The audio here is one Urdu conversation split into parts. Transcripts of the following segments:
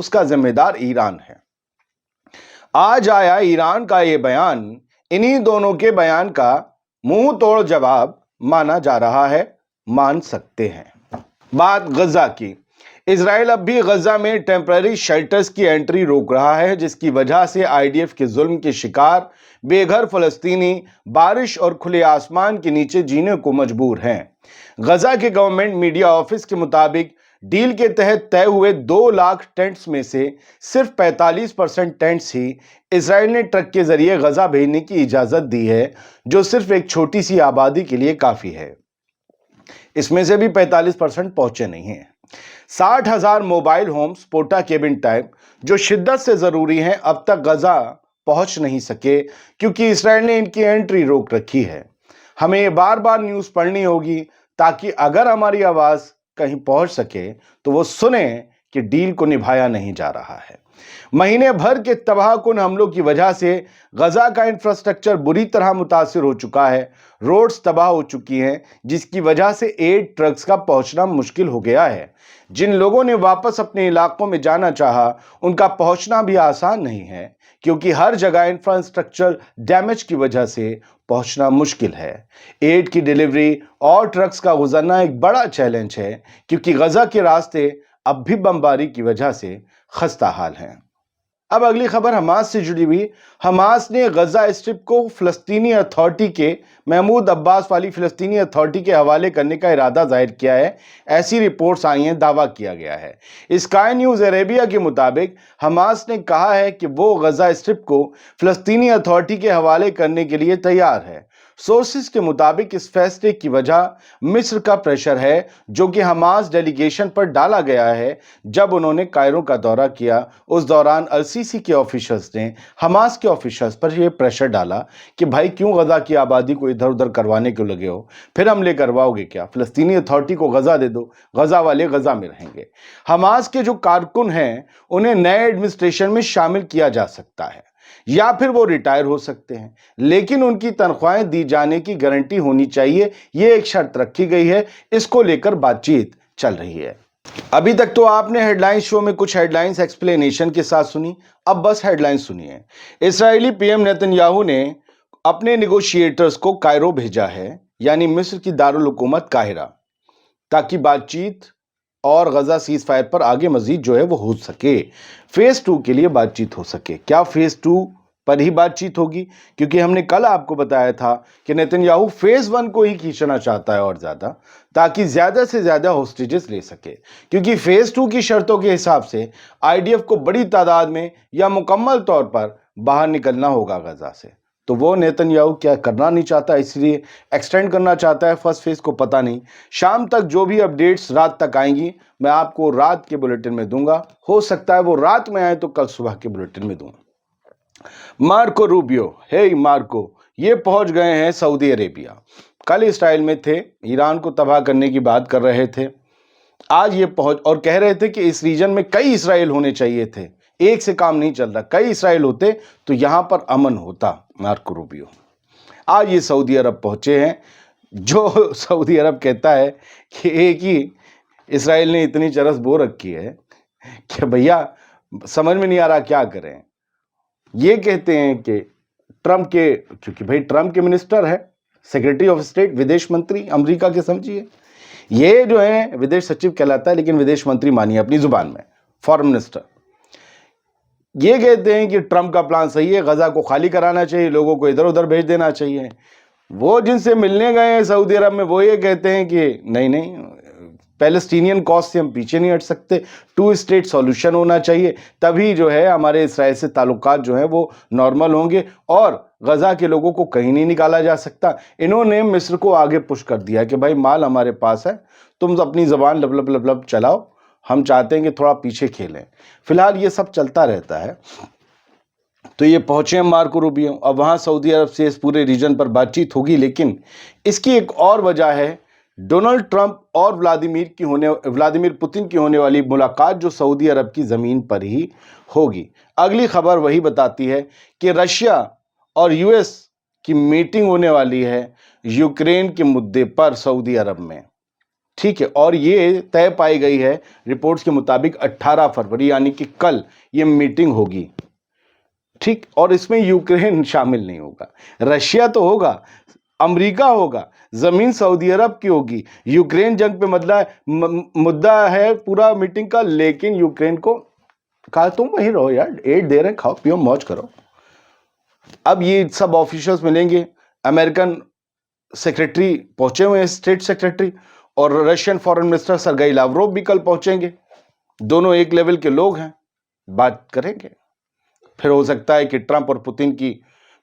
اس کا ذمہ دار ایران ہے۔ آج آیا ایران کا یہ بیان انہی دونوں کے بیان کا منہ توڑ جواب مانا جا رہا ہے، مان سکتے ہیں۔ بات غزہ کی۔ اسرائیل اب بھی غزہ میں ٹیمپرری شیلٹرز کی انٹری روک رہا ہے، جس کی وجہ سے IDF کے ظلم کے شکار بے گھر فلسطینی بارش اور کھلے آسمان کے نیچے جینے کو مجبور ہیں۔ غزہ کے گورنمنٹ میڈیا آفس کے مطابق ڈیل کے تحت طے ہوئے 2 لاکھ ٹینٹس میں سے صرف 45% ٹینٹس ہی اسرائیل نے ٹرک کے ذریعے غزہ بھیجنے کی اجازت دی ہے، جو صرف ایک چھوٹی سی آبادی کے لیے کافی ہے۔ اس میں سے بھی 45% پہنچے نہیں ہیں۔ 60,000 موبائل ہومز پورٹا کیبن ٹائپ جو شدت سے ضروری ہیں اب تک غزہ پہنچ نہیں سکے، کیونکہ اسرائیل نے ان کی انٹری روک رکھی ہے۔ ہمیں یہ بار بار نیوز پڑھنی ہوگی تاکہ اگر ہماری آواز کہیں پہنچ سکے تو وہ سنیں کہ ڈیل کو نبھایا نہیں جا رہا ہے۔ مہینے بھر کے تباہ کن حملوں کی وجہ سے غزہ کا انفراسٹرکچر بری طرح متاثر ہو چکا ہے، روڈز تباہ ہو چکی ہیں، جس کی وجہ سے ایڈ ٹرکس کا پہنچنا مشکل ہو گیا ہے۔ جن لوگوں نے واپس اپنے علاقوں میں جانا چاہا، ان کا پہنچنا بھی آسان نہیں ہے، کیونکہ ہر جگہ انفراسٹرکچر ڈیمیج کی وجہ سے پہنچنا مشکل ہے۔ ایڈ کی ڈیلیوری اور ٹرکس کا گزرنا ایک بڑا چیلنج ہے، کیونکہ غزہ کے راستے اب بھی بمباری کی وجہ سے خستہ حال ہیں۔ اب اگلی خبر حماس سے جڑی ہوئی۔ حماس نے غزہ اسٹرپ کو فلسطینی اتھارٹی کے محمود عباس والی فلسطینی اتھارٹی کے حوالے کرنے کا ارادہ ظاہر کیا ہے، ایسی رپورٹس آئی ہیں، دعویٰ کیا گیا ہے۔ اسکائی نیوز عربیہ کے مطابق حماس نے کہا ہے کہ وہ غزہ اسٹرپ کو فلسطینی اتھارٹی کے حوالے کرنے کے لیے تیار ہے۔ سورسز کے مطابق اس فیصلے کی وجہ مصر کا پریشر ہے، جو کہ حماس ڈیلیگیشن پر ڈالا گیا ہے۔ جب انہوں نے کائرو کا دورہ کیا، اس دوران السیسی کے آفیشلز نے حماس کے آفیشلز پر یہ پریشر ڈالا کہ بھائی کیوں غزہ کی آبادی کو ادھر ادھر کروانے کو لگے ہو، پھر حملے کرواؤ گے کیا؟ فلسطینی اتھارٹی کو غزہ دے دو، غزہ والے غزہ میں رہیں گے۔ حماس کے جو کارکن ہیں انہیں نئے ایڈمنسٹریشن میں شامل کیا جا سکتا ہے یا پھر وہ ریٹائر ہو سکتے ہیں، لیکن ان کی تنخواہیں دی جانے کی گارنٹی ہونی چاہیے، یہ ایک شرط رکھی گئی ہے۔ اس کو لے کر بات چیت چل رہی ہے۔ ابھی تک تو آپ نے ہیڈ لائنز شو میں کچھ ہیڈ لائنز ایکسپلینیشن کے ساتھ سنی، اب بس ہیڈ لائنز سنیے۔ اسرائیلی PM نیتن یاہو نے اپنے نیگوشیٹرز کو کائرو بھیجا ہے، یعنی مصر کی دارالحکومت قاہرہ، تاکہ بات چیت اور غزہ سیز فائر پر آگے مزید جو ہے وہ ہو سکے، فیز 2 کے لیے بات چیت ہو سکے۔ کیا فیز 2 پر ہی بات چیت ہوگی؟ کیونکہ ہم نے کل آپ کو بتایا تھا کہ نیتن یاہو فیز 1 کو ہی کھینچنا چاہتا ہے اور زیادہ، تاکہ زیادہ سے زیادہ ہوسٹیجز لے سکے، کیونکہ فیز 2 کی شرطوں کے حساب سے IDF کو بڑی تعداد میں یا مکمل طور پر باہر نکلنا ہوگا غزہ سے۔ تو وہ نیتن یاہو کیا کرنا نہیں چاہتا، اس لیے ایکسٹینڈ کرنا چاہتا ہے فرسٹ فیز کو، پتہ نہیں۔ شام تک جو بھی اپڈیٹس رات تک آئیں گی میں آپ کو رات کے بلیٹن میں دوں گا، ہو سکتا ہے وہ رات میں آئے تو کل صبح کے بلیٹن میں دوں۔ مارکو روبیو، مارکو، یہ پہنچ گئے ہیں سعودی عربیہ۔ کل اسرائیل میں تھے، ایران کو تباہ کرنے کی بات کر رہے تھے، آج یہ پہنچ اور کہہ رہے تھے کہ اس ریجن میں کئی اسرائیل ہونے چاہیے تھے، ایک سے کام نہیں چل رہا، کئی اسرائیل ہوتے تو یہاں پر امن ہوتا۔ مارکو روبیو آج یہ سعودی عرب پہنچے ہیں، جو سعودی عرب کہتا ہے کہ ایک ہی اسرائیل نے اتنی چرس بو رکھی ہے کہ بھیا سمجھ میں نہیں آ رہا کیا کریں۔ یہ کہتے ہیں کہ ٹرمپ کے، کیونکہ بھائی ٹرمپ کے منسٹر ہے، سیکریٹری آف اسٹیٹ، ودیش منتری امریکہ کے، سمجھیے یہ جو ہے ودیش سچیو کہلاتا ہے، لیکن ودیش منتری مانیے اپنی زبان میں، فارن منسٹر۔ یہ کہتے ہیں کہ ٹرمپ کا پلان صحیح ہے، غزہ کو خالی کرانا چاہیے، لوگوں کو ادھر ادھر بھیج دینا چاہیے۔ وہ جن سے ملنے گئے ہیں سعودی عرب میں وہ یہ کہتے ہیں کہ نہیں، پیلسٹینین کاز سے ہم پیچھے نہیں ہٹ سکتے، 2 اسٹیٹ سولوشن ہونا چاہیے، تبھی جو ہے ہمارے اسرائیل سے تعلقات جو ہیں وہ نارمل ہوں گے اور غزہ کے لوگوں کو کہیں نہیں نکالا جا سکتا۔ انہوں نے مصر کو آگے پش کر دیا کہ بھائی مال ہمارے پاس ہے، تم اپنی زبان لب لب لب لب چلاؤ، ہم چاہتے ہیں کہ تھوڑا پیچھے کھیلیں۔ فی الحال یہ سب چلتا رہتا ہے۔ تو یہ پہنچے ہیں مارکو روبیو، اب وہاں سعودی عرب سے اس پورے ریجن پر بات چیت ہوگی، لیکن اس کی ایک اور وجہ ہے ڈونلڈ ٹرمپ اور ولادیمیر پوتن کی ہونے والی ملاقات، جو سعودی عرب کی زمین پر ہی ہوگی۔ اگلی خبر وہی بتاتی ہے کہ رشیا اور US کی میٹنگ ہونے والی ہے یوکرین کے مدعے پر سعودی عرب میں، ٹھیک ہے، اور یہ طے پائی گئی ہے رپورٹس کے مطابق 18 فروری یعنی کہ کل یہ میٹنگ ہوگی، ٹھیک، اور اس میں یوکرین شامل نہیں ہوگا، رشیا تو ہوگا، امریکہ ہوگا، زمین سعودی عرب کی ہوگی، یوکرین جنگ پہ مدعا ہے پورا میٹنگ کا، لیکن یوکرین کو کہا تم وہیں رہو یار، ایڈ دے رہے ہیں، کھاؤ پیو موج کرو۔ اب یہ سب آفیشلز ملیں گے، امریکن سیکریٹری پہنچے ہوئے ہیں، اسٹیٹ سیکریٹری، اور Russian foreign minister Sergei Lavrov بھی کل پہنچیں گے، دونوں ایک لیول کے لوگ ہیں، بات کریں گے۔ پھر ہو سکتا ہے کہ ٹرمپ اور پوتن کی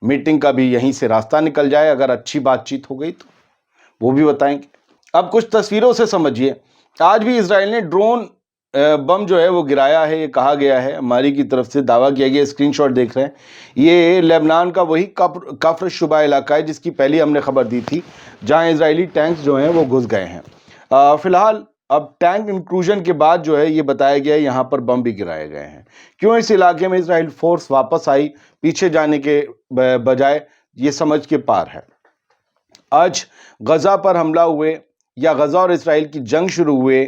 میٹنگ کا بھی یہیں سے راستہ نکل جائے، اگر اچھی بات چیت ہو گئی تو وہ بھی بتائیں گے۔ اب کچھ تصویروں سے سمجھیے، آج بھی اسرائیل نے ڈرون بم جو ہے وہ گرایا ہے، یہ کہا گیا ہے، ہماری کی طرف سے دعویٰ کیا گیا، اسکرین شاٹ دیکھ رہے ہیں، یہ لبنان کا وہی کفر شبہ علاقہ ہے جس کی پہلی ہم نے خبر دی تھی، جہاں اسرائیلی ٹینکس جو ہیں وہ گھس گئے ہیں۔ فی الحال اب ٹینک انکلوژن کے بعد جو ہے یہ بتایا گیا ہے یہاں پر بم بھی گرائے گئے ہیں۔ کیوں اس علاقے میں اسرائیل فورس واپس آئی پیچھے جانے کے بجائے، یہ سمجھ کے پار ہے۔ آج غزہ پر حملہ ہوئے یا غزہ اور اسرائیل کی جنگ شروع ہوئے،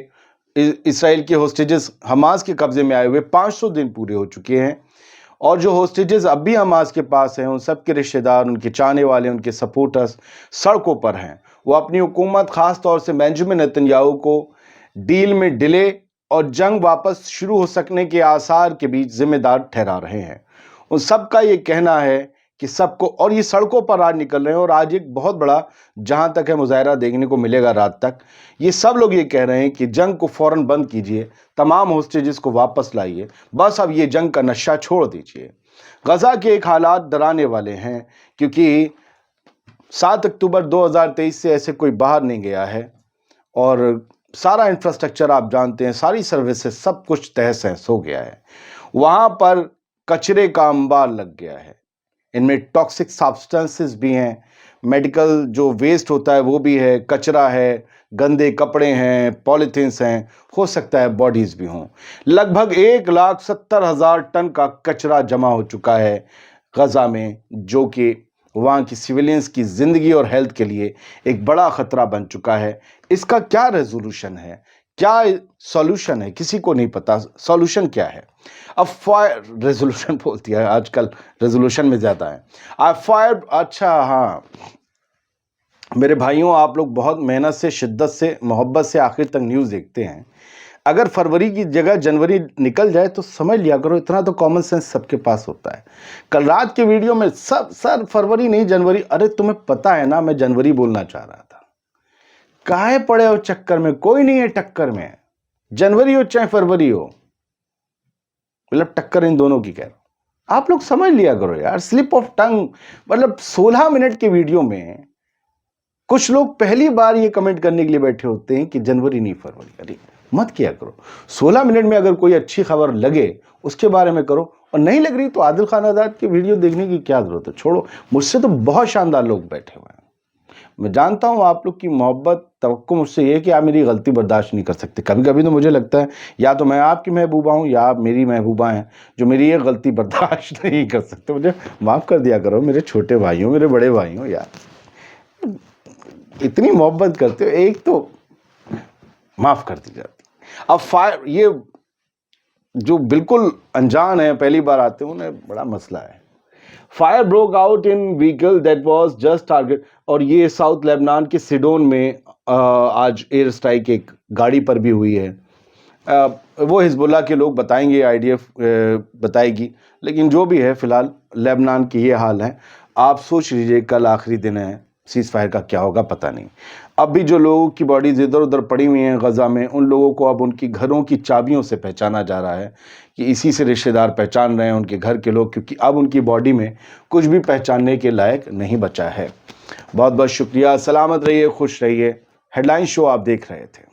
اسرائیل کے ہوسٹیجز حماس کے قبضے میں آئے ہوئے 500 دن پورے ہو چکے ہیں، اور جو ہوسٹیجز اب بھی حماس کے پاس ہیں، ان سب کے رشتہ دار، ان کے چاہنے والے، ان کے سپورٹرز سڑکوں پر ہیں۔ وہ اپنی حکومت، خاص طور سے بنجامن نیتن یاہو کو ڈیل میں ڈیلے اور جنگ واپس شروع ہو سکنے کے آثار کے بیچ ذمہ دار ٹھہرا رہے ہیں۔ ان سب کا یہ کہنا ہے کہ سب کو، اور یہ سڑکوں پر آج نکل رہے ہیں، اور آج ایک بہت بڑا جہاں تک ہے مظاہرہ دیکھنے کو ملے گا رات تک، یہ سب لوگ یہ کہہ رہے ہیں کہ جنگ کو فوراً بند کیجئے، تمام ہوسٹیجز کو واپس لائیے، بس اب یہ جنگ کا نشہ چھوڑ دیجئے۔ غزہ کے ایک حالات ڈرانے والے ہیں، کیونکہ 7 اکتوبر 2023 سے ایسے کوئی باہر نہیں گیا ہے، اور سارا انفراسٹرکچر آپ جانتے ہیں، ساری سروسز، سب کچھ تہس نہس ہو گیا ہے۔ وہاں پر کچرے کا انبار لگ گیا ہے، ان میں ٹاکسک سبسٹنسز بھی ہیں، میڈیکل جو ویسٹ ہوتا ہے وہ بھی ہے، کچرا ہے، گندے کپڑے ہیں، پولیتھینس ہیں، ہو سکتا ہے باڈیز بھی ہوں۔ لگ بھگ 1,70,000 ٹن کا کچرا جمع ہو چکا ہے غزہ میں، جو کہ وہاں کی سویلینز کی زندگی اور ہیلتھ کے لیے ایک بڑا خطرہ بن چکا ہے۔ اس کا کیا ریزولوشن ہے، کیا سولوشن ہے، کسی کو نہیں پتا سولوشن کیا ہے۔ اب ریزولوشن بولتی ہے آج کل، ریزولوشن میں زیادہ ہے۔ اچھا ہاں میرے بھائیوں، آپ لوگ بہت محنت سے، شدت سے، محبت سے آخر تک نیوز دیکھتے ہیں، اگر فروری کی جگہ جنوری نکل جائے تو سمجھ لیا کرو، اتنا تو کامن سینس سب کے پاس ہوتا ہے۔ کل رات کے ویڈیو میں سر فروری نہیں جنوری، ارے تمہیں پتا ہے نا میں جنوری بولنا چاہ رہا تھا، کاہے پڑے ہو چکر میں، کوئی نہیں ہے ٹکر میں، جنوری ہو چاہے فروری ہو، مطلب ٹکر ان دونوں کی کہہ رہا ہوں۔ آپ لوگ سمجھ لیا کرو یار، سلپ آف ٹنگ، مطلب 16 منٹ کے ویڈیو میں کچھ لوگ پہلی بار یہ کمنٹ کرنے کے لیے بیٹھے ہوتے ہیں کہ جنوری نہیں فروری، ارے مت کیا کرو۔ 16 منٹ میں اگر کوئی اچھی خبر لگے اس کے بارے میں کرو، اور نہیں لگ رہی تو عادل خان آزاد کی ویڈیو دیکھنے کی کیا ضرورت ہے، چھوڑو۔ مجھ سے تو بہت شاندار لوگ بیٹھے ہوئے ہیں، میں جانتا ہوں آپ لوگ کی محبت، توقع مجھ سے یہ ہے کہ آپ میری غلطی برداشت نہیں کر سکتے۔ کبھی کبھی تو مجھے لگتا ہے یا تو میں آپ کی محبوبہ ہوں یا آپ میری محبوبہ ہیں جو میری یہ غلطی برداشت نہیں کر سکتے۔ مجھے معاف کر دیا کرو میرے چھوٹے بھائیوں، میرے بڑے بھائیوں، یار اتنی محبت کرتے ہو، ایک تو معاف کر دی جاتی۔ اب یہ جو بالکل انجان ہیں، پہلی بار آتے ہیں، انہیں بڑا مسئلہ ہے۔ Fire broke out in vehicle that was just target, اور یہ ساؤتھ لیبنان کے سیڈون میں آج ایئر اسٹرائک ایک گاڑی پر بھی ہوئی ہے۔ وہ حزب اللہ کے لوگ بتائیں گے، IDF بتائے گی، لیکن جو بھی ہے فی الحال لیبنان کی یہ حال ہے۔ آپ سوچ لیجئے کل آخری دن ہے، سیز فائر کا کیا ہوگا پتہ نہیں۔ اب بھی جو لوگوں کی باڈیز ادھر ادھر پڑی ہوئی ہیں غزہ میں، ان لوگوں کو اب ان کی گھروں کی چابیوں سے پہچانا جا رہا ہے، کہ اسی سے رشتہ دار پہچان رہے ہیں ان کے گھر کے لوگ، کیونکہ اب ان کی باڈی میں کچھ بھی پہچاننے کے لائق نہیں بچا ہے۔ بہت بہت شکریہ، سلامت رہیے، خوش رہیے۔ ہیڈ لائن شو آپ دیکھ رہے تھے۔